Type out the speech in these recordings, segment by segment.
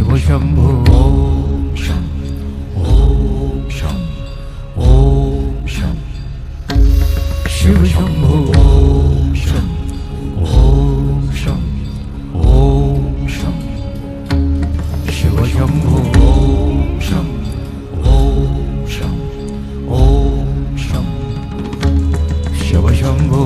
शिव शंभो ओम शं ओम शं ओम शं शिव शंभो ओम शं ओम शं ओम शं शिव शंभो ओम शं ओम शं ओम शं शिव शंभो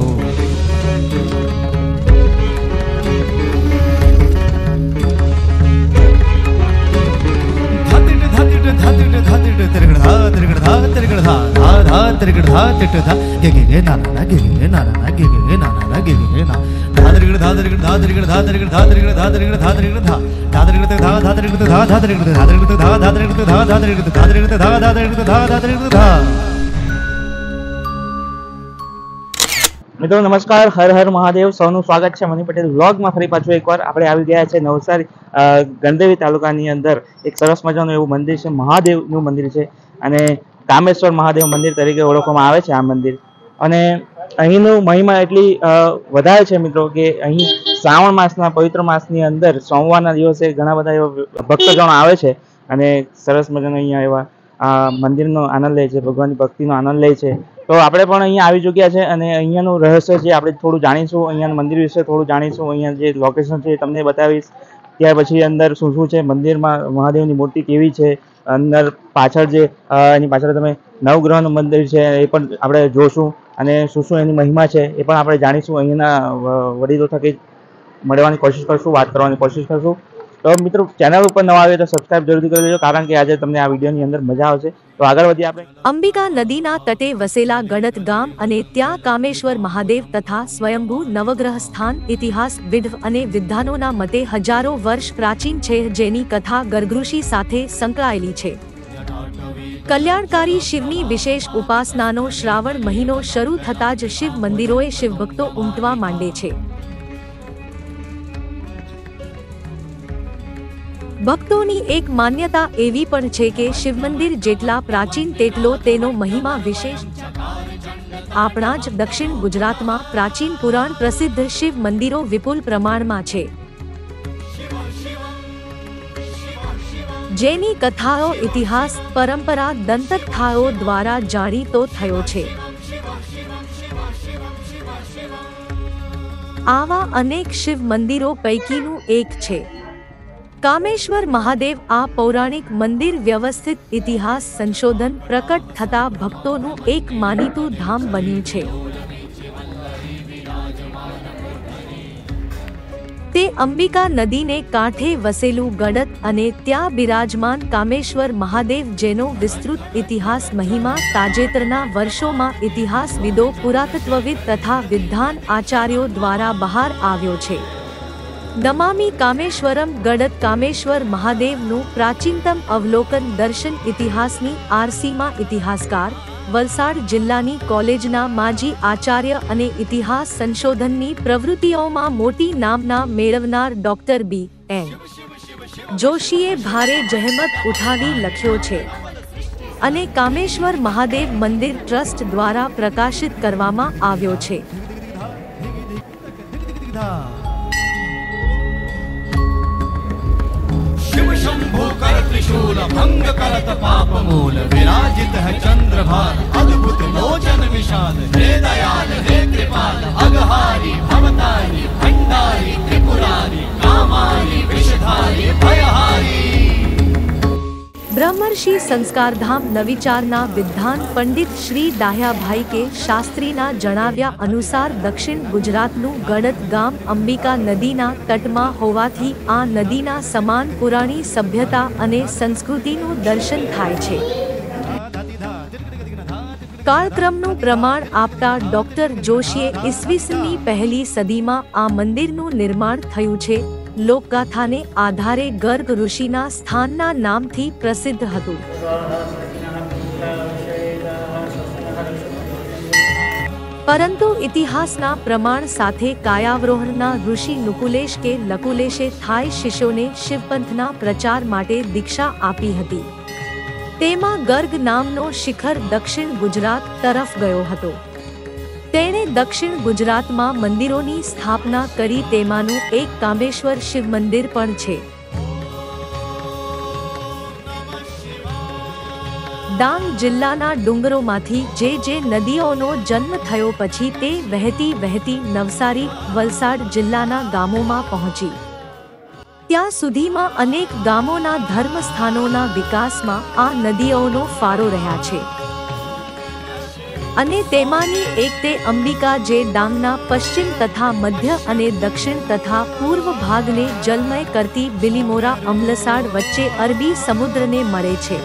મિત્રો નમસ્કાર, હર હર મહાદેવ. સૌનું સ્વાગત છે મની પટેલ વ્લોગમાં. ફરી પાછું એકવાર આપણે આવી ગયા છે નવસારી ગણદેવી તાલુકાની અંદર એક સરસ મજાનું એવું મંદિર છે, મહાદેવનું મંદિર છે અને કામેશ્વર મહાદેવ મંદિર તરીકે ઓળખવામાં આવે છે આ મંદિર. અને અહીંનું મહિમા એટલી વધારે છે મિત્રો કે અહીં શ્રાવણ માસના પવિત્ર માસની અંદર સોમવારના દિવસે ઘણા બધા એવા ભક્તજનો આવે છે અને સરસ મજાનો અહીંયા એવા આ મંદિરનો આનંદ લે છે, ભગવાનની ભક્તિનો આનંદ લે છે. તો આપણે પણ અહીંયા આવી ચૂક્યા છે અને અહીંયાનું રહસ્ય છે આપણે થોડું જાણીશું, અહીંયાનું મંદિર વિશે થોડું જાણીશું, અહીંયા જે લોકેશન છે તમને બતાવીશ. ત્યાર પછી અંદર શું શું છે મંદિરમાં, મહાદેવની મૂર્તિ કેવી છે, અંદર પાછળ જે એની પાછળ તમે નવગ્રહનું મંદિર છે એ પણ આપણે જોશું અને શું શું એની મહિમા છે એ પણ આપણે જાણીશું. અહીંયાના વડીલો થકી મળવાની કોશિશ કરશું, વાત કરવાની કોશિશ કરશું. તો મિત્રો ચેનલ ઉપર નવા આવે તો સબસ્ક્રાઇબ જરૂરથી કરી દેજો, કારણ કે આજે તમને આ વિડીયોની અંદર મજા આવશે. તો આગળ વધીએ આપણે. અંબિકા નદીના તટે વસેલા ગણત ગામ અને ત્યાં કામેશ્વર મહાદેવ તથા સ્વયંભૂ નવગ્રહ સ્થાન ઇતિહાસ વિદ્વ અને વિદ્વાનોના મતે હજારો વર્ષ પ્રાચીન છે, જેની કથા ગર્ગઋષિ સાથે સંકળાયેલી છે. કલ્યાણકારી શિવની વિશેષ ઉપાસનાનો શ્રાવણ મહિનો શરૂ થતાં જ શિવ મંદિરોએ શિવભક્તો ઉમટવા માંડે છે. ભક્તોની એક માન્યતા એવી પણ છે કે શિવ મંદિર જેટલા પ્રાચીન તેટલો તેનો મહિમા વિશેષ. આપણા જ દક્ષિણ ગુજરાતમાં પ્રાચીન પુરાણ પ્રસિદ્ધ શિવ મંદિરો વિપુલ પ્રમાણમાં છે, જેની કથાઓ ઇતિહાસ, પરંપરા, દંતકથાઓ દ્વારા જાણીતો થયો છે. આવા અનેક શિવ મંદિરો પૈકીનું એક છે કામેશ્વર મહાદેવ. આ પૌરાણિક મંદિર વ્યવસ્થિત ઇતિહાસ સંશોધન પ્રકટ થતા ભક્તોનું એક માનીતું ધામ બન્યું છે. તે અંબિકા નદીને કાંઠે વસેલું ગણત અને ત્યાં બિરાજમાન કામેશ્વર મહાદેવ, જેનો વિસ્તૃત ઇતિહાસ મહિમા તાજેતરના વર્ષોમાં ઇતિહાસવિદો, પુરાતત્વવિદ તથા વિદ્વાન આચાર્યો દ્વારા બહાર આવ્યો છે. નમામિ કામેશ્વરમ ગણત કામેશ્વર મહાદેવનું પ્રાચીનતમ અવલોકન દર્શન ઇતિહાસની આરસીમાં ઇતિહાસકાર, વલસાડ જિલ્લાની કોલેજના માજી આચાર્ય અને ઇતિહાસ સંશોધનની પ્રવૃત્તિઓમાં મોટી નામના મેળવનાર ડોક્ટર બી.એન. જોશીએ ભારે જહેમત ઉઠાવી લખ્યો છે અને કામેશ્વર મહાદેવ મંદિર ટ્રસ્ટ દ્વારા પ્રકાશિત કરવામાં આવ્યો છે. शिव शंभो कर त्रिशूल भंग करत पाप मूल विराजित है चंद्रभान अद्भुत लोचन विशाल हे दयाल हे कृपाल अघहारी भवतारी भंडारी त्रिपुरारी कामारी विषधारी भयहारी. બ્રહ્મર્ષિ સંસ્કારધામ નવિચારના વિદ્વાન પંડિત શ્રી ડાહ્યાભાઈ કે શાસ્ત્રીના જણાવ્યા અનુસાર દક્ષિણ ગુજરાતનું ગણત ગામ અંબિકા નદીના તટમાં હોવાથી આ નદીના સમાન પુરાણી સભ્યતા અને સંસ્કૃતિનું દર્શન થાય છે. કાળક્રમનું પ્રમાણ આપતા ડોક્ટર જોશીએ ઈસવીસનની પહેલી સદીમાં આ મંદિરનું નિર્માણ થયું છે. લોકગાથાને આધારે ગર્ગ ઋષિના સ્થાનના નામથી પ્રસિદ્ધ હતું. પરંતુ ઇતિહાસના પ્રમાણ સાથે કાયાવરોહણના ઋષિ નુકુલેશ કે લકુલેશે થાઈ શિષ્યોને શિવપંથના પ્રચાર માટે દીક્ષા આપી હતી. તેમાં ગર્ગ નામનો શિખર દક્ષિણ ગુજરાત તરફ ગયો હતો. તેણે દક્ષિણ ગુજરાતમાં મંદિરોની સ્થાપના કરી, તેમાંનું એક કામેશ્વર શિવ મંદિર પણ છે. ડાંગ જિલ્લાના ડુંગરોમાંથી જે નદીઓનો જન્મ થયો પછી તે વહેતી નવસારી વલસાડ જિલ્લાના ગામોમાં પહોંચી. ત્યાં સુધીમાં અનેક ગામોના ધર્મસ્થાનોના વિકાસમાં આ નદીઓનો ફાળો રહ્યા છે અને તેમાંની એક તે અંબિકા જે ડાંગના પશ્ચિમ તથા મધ્ય અને દક્ષિણ તથા પૂર્વ ભાગને જલમય કરતી બિલીમોરા અમલસાડ વચ્ચે અરબી સમુદ્રને મળે છે.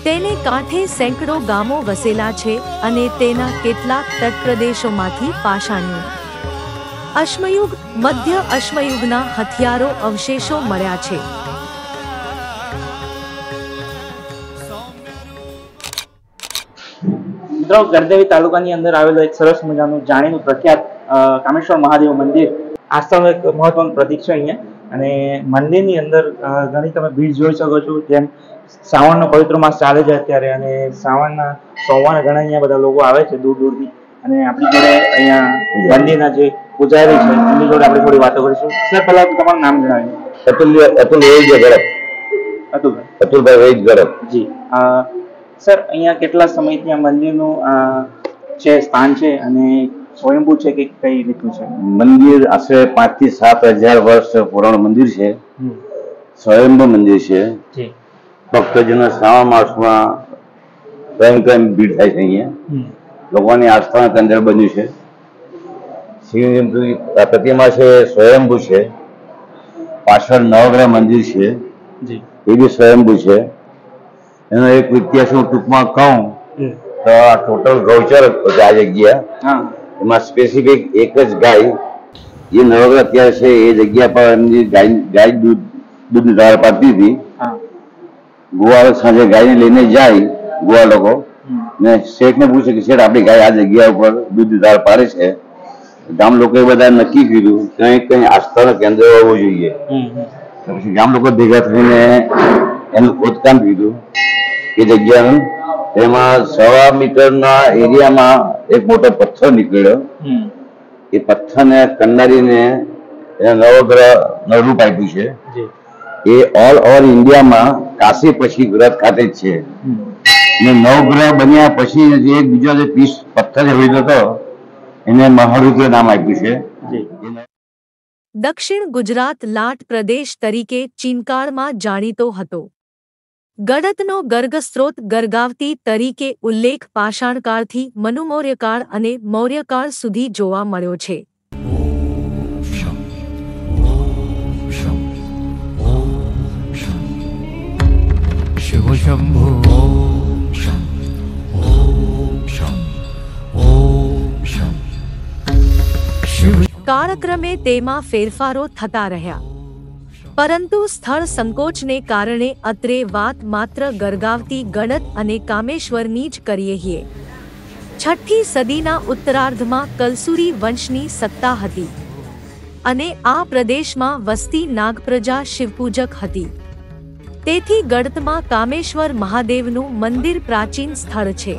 તેને કાંઠે સેંકડો ગામો વસેલા છે અને તેના કેટલાક તટપ્રદેશોમાંથી પાષાણ્યું અશ્મયુગ મધ્ય અશ્મયુગના હથિયારો અવશેષો મળ્યા છે. મિત્રો, ગણદેવી તાલુકાની અંદર આવેલું એક સરસ મજાનું જાણીનું પ્રખ્યાત કામેશ્વર મહાદેવ મંદિર આસ્થાનું એક મહત્વનું પ્રતીક છે અહીંયા. અને મંદિરની અંદર ઘણી તમે ભીડ જોઈ શકો છો. જેમ શ્રાવણનો પવિત્ર માસ ચાલે છે અત્યારે અને શ્રાવણના સોમવારે ઘણા અહીંયા બધા લોકો આવે છે દૂર દૂરથી. અને આપણી જોડે અહીંયા મંદિરના જે પૂજારી છે એમની જોડે આપણે થોડી વાતો કરીશું. સર, પહેલા તમારું નામ જણાવ્યું. અતુલભાઈ વૈદ ગરબ. જી સર, અહીંયા કેટલા સમયથી આ મંદિરનું છે સ્થાન છે અને સ્વયંભૂ છે કે કઈ રીતનું છે? મંદિર આશરે 5 થી 7,000 વર્ષ પુરાણું મંદિર છે. સ્વયંભૂ મંદિર છે. ભક્તજનો શ્રાવણ માસમાં ભયંકર ભીડ થાય છે. અહીંયા લોકોની આસ્થાનું કેન્દ્ર બન્યું છે. શિવની પ્રતિમા છે, સ્વયંભૂ છે. પાછળ નવગ્રહ મંદિર છે, એ બી સ્વયંભૂ છે. એનો એક ઇતિહાસ હું ટૂંકમાં કહું તો આ ટોટલ ગૌચર આ જગ્યા, એમાં સ્પેસિફિક એક જ ગાય જે નવગ્રહ અત્યારે છે એ જગ્યા પર એમની ગાય દૂધની ધાર પાડતી હતી. ગોવાળો સાંજે ગાયને લઈને જાય, ગોવા લોકો ને શેઠને પૂછે કે શેઠ આપણી ગાય આ જગ્યા ઉપર દૂધની ધાર પાડે છે. ગામ લોકોએ બધા નક્કી કર્યું કઈ આસ્થાનું કેન્દ્ર હોવું જોઈએ. પછી ગામ લોકો ભેગા થઈને એનું ખોદકામ કર્યું એ જગ્યાનું. એમાં 1.25 મીટરના એરિયામાં એક મોટો પથ્થર નીકળ્યો. એ પથ્થરને કંડારીને નવગ્રહ રૂપ આપ્યું છે. એ ઓલ ઓવર ઇન્ડિયામાં કાશી પછી ગુજરાત ખાતે જ છે. અને નવગ્રહ બન્યા પછી જે બીજો જે પીસ પથ્થર જોઈતો હતો એને મહારુદ્ર નામ આપ્યું છે. દક્ષિણ ગુજરાત લાટ પ્રદેશ તરીકે ચીનકાળમાં જાણીતો હતો. ગડતનો ગર્ગસ્ત્રોત ગર્ગાવતી તરીકે ઉલ્લેખ પાષાણકાળથી મનુમૌર્યકાળ અને મૌર્યકાળ સુધી જોવા મળ્યો છે. શિવ શંભો કાળક્રમે તેમાં ફેરફારો થતા રહ્યા, પરંતુ સ્થળ સંકોચને કારણે અત્રે વાત માત્ર ગર્ગાવતી ગડત અને કામેશ્વરની જ કરીએ છીએ. 6ઠ્ઠી સદીના ઉત્તરાર્ધમાં કલસુરી વંશની સત્તા હતી અને આ પ્રદેશમાં વસતી નાગપ્રજા શિવપૂજક હતી. તેથી ગડતમાં કામેશ્વર મહાદેવનું મંદિર પ્રાચીન સ્થળ છે.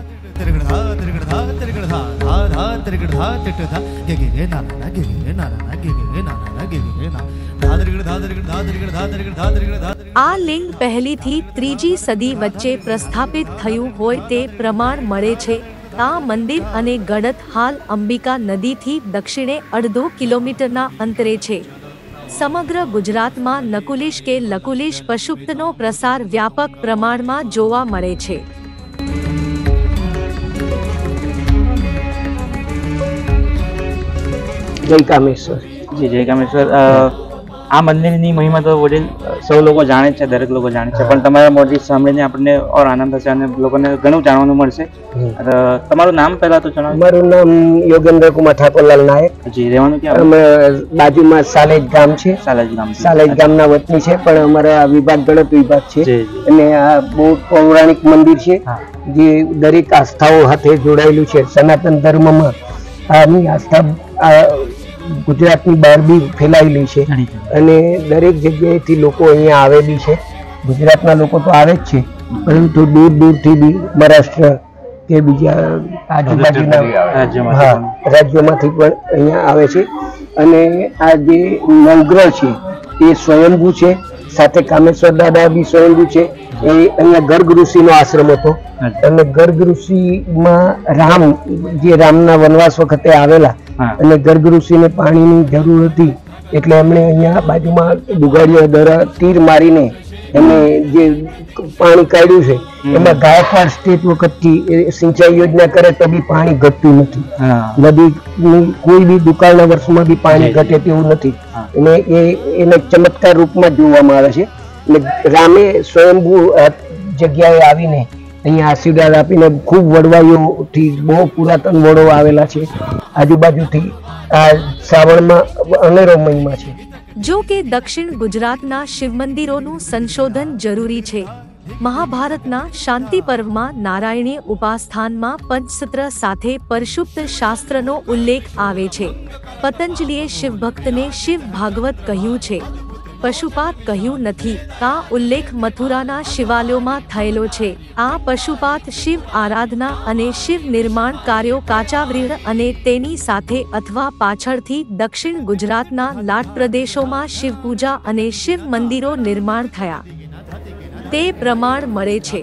આ લિંગ પહેલીથી 3જી સદી વચ્ચે પ્રસ્થાપિત થયું હોય તે પ્રમાણ મળે છે. આ મંદિર અને ગડત હાલ અંબિકા નદીથી દક્ષિણે 1.5 કિલોમીટરના અંતરે છે. સમગ્ર ગુજરાતમાં નકુલિશ કે લકુલિશ પશુપ્તનો પ્રસાર વ્યાપક પ્રમાણમાં જોવા મળે છે. જય કામેશ્વર. જી જય કામેશ્વર. આ મંદિરની મહિમા તો વડીલ સૌ લોકો જાણે છે, દરેક લોકો જાણે છે, પણ તમારા મોઢી સાંભળીને આપણને ઓર આનંદ થશે અને લોકોને ઘણું જાણવાનું મળશે. તમારું નામ પહેલા તો જણાવો. મારું નામ યોગેન્દ્ર કુમાર ઠાકોરલાલ નાયક. જી, રહેવાનું ક્યાં? અમે બાજુમાં સાલેજ ગામ છે. સાલેજ ગામના વતની છે, પણ અમારા વિભાગ ગણત વિભાગ છે. અને આ બહુ પૌરાણિક મંદિર છે જે દરેક આસ્થાઓ સાથે જોડાયેલું છે. સનાતન ધર્મમાં આની આસ્થા ગુજરાતની બહાર બી ફેલાયેલી છે અને દરેક જગ્યાએથી લોકો અહીંયા આવેલી છે. ગુજરાતના લોકો તો આવે જ છે, પરંતુ દૂર દૂરથી બી મહારાષ્ટ્ર કે બીજા આજુબાજુના રાજ્યોમાંથી પણ અહીંયા આવે છે. અને આ જે નવગ્રહ છે એ સ્વયંભૂ છે, સાથે કામેશ્વર દાદા બી સ્વયંભૂ છે, એ અહીંયા ગર્ગ ઋષિનો આશ્રમ હતો અને ગર્ગ ઋષિમાં રામ જે રામના વનવાસ વખતે આવેલા અને ગર્ગ ઋષિને પાણીની જરૂર હતી એટલે એમણે અહીંયા બાજુમાં દુગાડીઓ દ્વારા તીર મારીને એમને જે પાણી કાઢ્યું છે એમાં ગાયકવાડ સ્ટેટ વખતથી સિંચાઈ યોજના કરે તો બી પાણી ઘટતું નથી. નદીની કોઈ બી દુકાળના વર્ષમાં બી પાણી ઘટે તેવું નથી અને એને ચમત્કાર રૂપમાં જોવામાં આવે છે. એટલે રામે સ્વયંભૂ જગ્યાએ આવીને અહીંયા આશીર્વાદ આપીને ખૂબ વડવાઈઓથી બહુ પુરાતન વડો આવેલા છે આજુબાજુથી. આ શ્રાવણમાં અનેરો મહિમા છે. જો કે દક્ષિણ ગુજરાતના શિવ મંદિરોનું સંશોધન જરૂરી છે. મહાભારતના શાંતિ પર્વમાં નારાયણીય ઉપાસ્થાનમાં પંચસત્ર સાથે પરશુપ્ત શાસ્ત્રનો ઉલ્લેખ આવે છે. પતંજલિએ શિવ ભક્તને શિવ ભાગવત કહ્યું છે, પશુપાત કહ્યું નથી. આ ઉલ્લેખ મથુરાના શિવાલયોમાં થયેલો છે. આ પશુપાત શિવ આરાધના અને શિવ નિર્માણ કાર્યો કાચાવ્રીડ અને તેની સાથે અથવા પાછળથી દક્ષિણ ગુજરાતના લાટ પ્રદેશોમાં શિવ પૂજા અને શિવ મંદિરો નિર્માણ થયા તે પ્રમાણ મળે છે.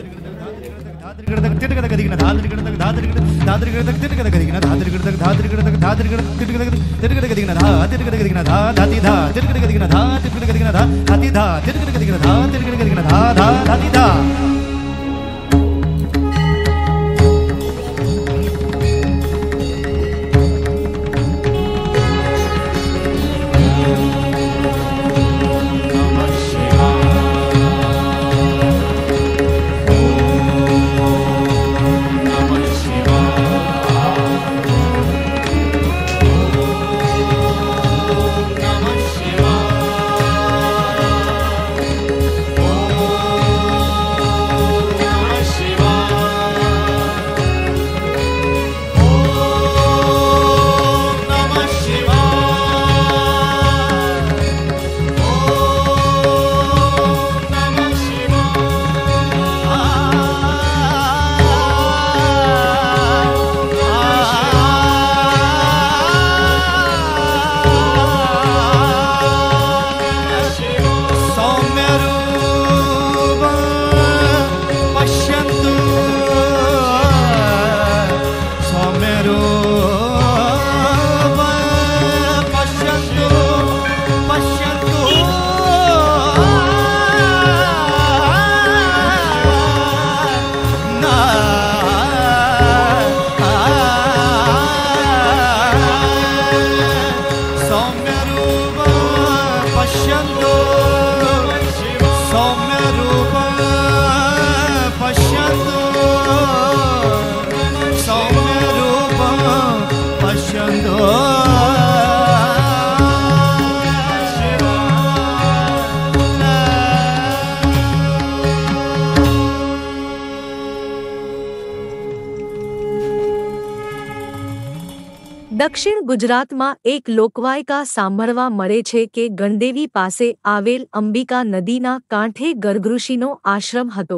દક્ષિણ ગુજરાતમાં એક લોકવાયકા સાંભળવા મળે છે કે ગણદેવી પાસે આવેલ અંબિકા નદીના કાંઠે ગર્ગઋષિનો આશ્રમ હતો,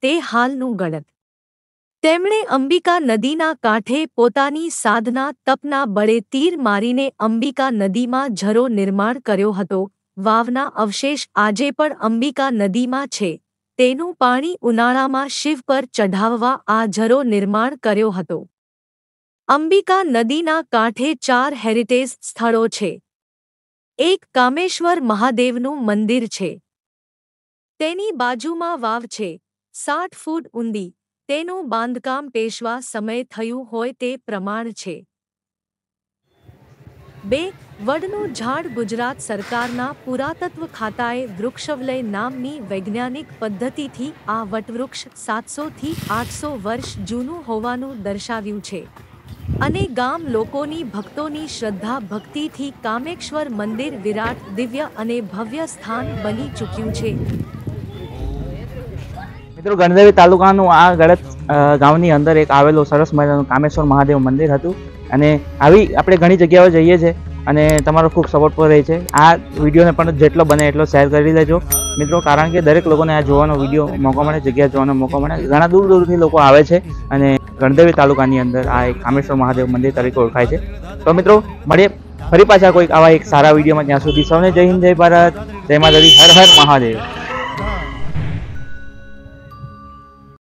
તે હાલનું ગણત. તેમણે અંબિકા નદીના કાંઠે પોતાની સાધના તપના બળે તીર મારીને અંબિકા નદીમાં ઝરો નિર્માણ કર્યો હતો. વાવના અવશેષ આજે પણ અંબિકા નદીમાં છે. તેનું પાણી ઉનાળામાં શિવ પર ચઢાવવા આ ઝરો નિર્માણ કર્યો હતો. અંબિકા નદીના કાંઠે 4 હેરિટેજ સ્થળો છે. એક કામેશ્વર મહાદેવનું મંદિર છે. તેની બાજુમાં વાવ છે 60 ફૂટ ઊંડી. તેનું બાંધકામ પેશવા સમયે થયું હોય તે પ્રમાણ છે. 2. વડનું ઝાડ. ગુજરાત સરકારના પુરાતત્વ ખાતાએ વૃક્ષવલય નામની વૈજ્ઞાનિક પદ્ધતિથી આ વટવૃક્ષ 700 થી 800 વર્ષ જૂનું હોવાનું દર્શાવ્યું છે અને ગામ લોકોની ભક્તોની શ્રદ્ધા ભક્તિથી કામેશ્વર મંદિર વિરાટ, દિવ્ય અને ભવ્ય સ્થાન બની ચૂક્યું છે. મિત્રો, ગણદેવી તાલુકાનું આ ગળત ગામની અંદર એક આવેલું સરસ મજાનું કામેશ્વર મહાદેવ મંદિર હતું અને આવી આપણે ઘણી જગ્યાઓ જઈએ છીએ અને તમારો ખૂબ સપોર્ટ પર રહે છે. આ વિડીયોને પણ જેટલો બને એટલો શેર કરી લેજો મિત્રો, કારણ કે દરેક લોકોને આ જોવાનો વિડીયો મોકો મળે, જગ્યા જોવાનો મોકો મળે. ઘણા દૂર દૂરથી લોકો આવે છે અને ગણદેવી તાલુકાની અંદર આ એક કામેશ્વર મહાદેવ મંદિર તરીકે ઓળખાય છે. તો મિત્રો, મળીએ ફરી પાછા કોઈક આવા એક સારા વિડીયોમાં. ત્યાં સુધી સૌને જય હિન્દ, જય ભારત, જય માતાજી, હર હર મહાદેવ.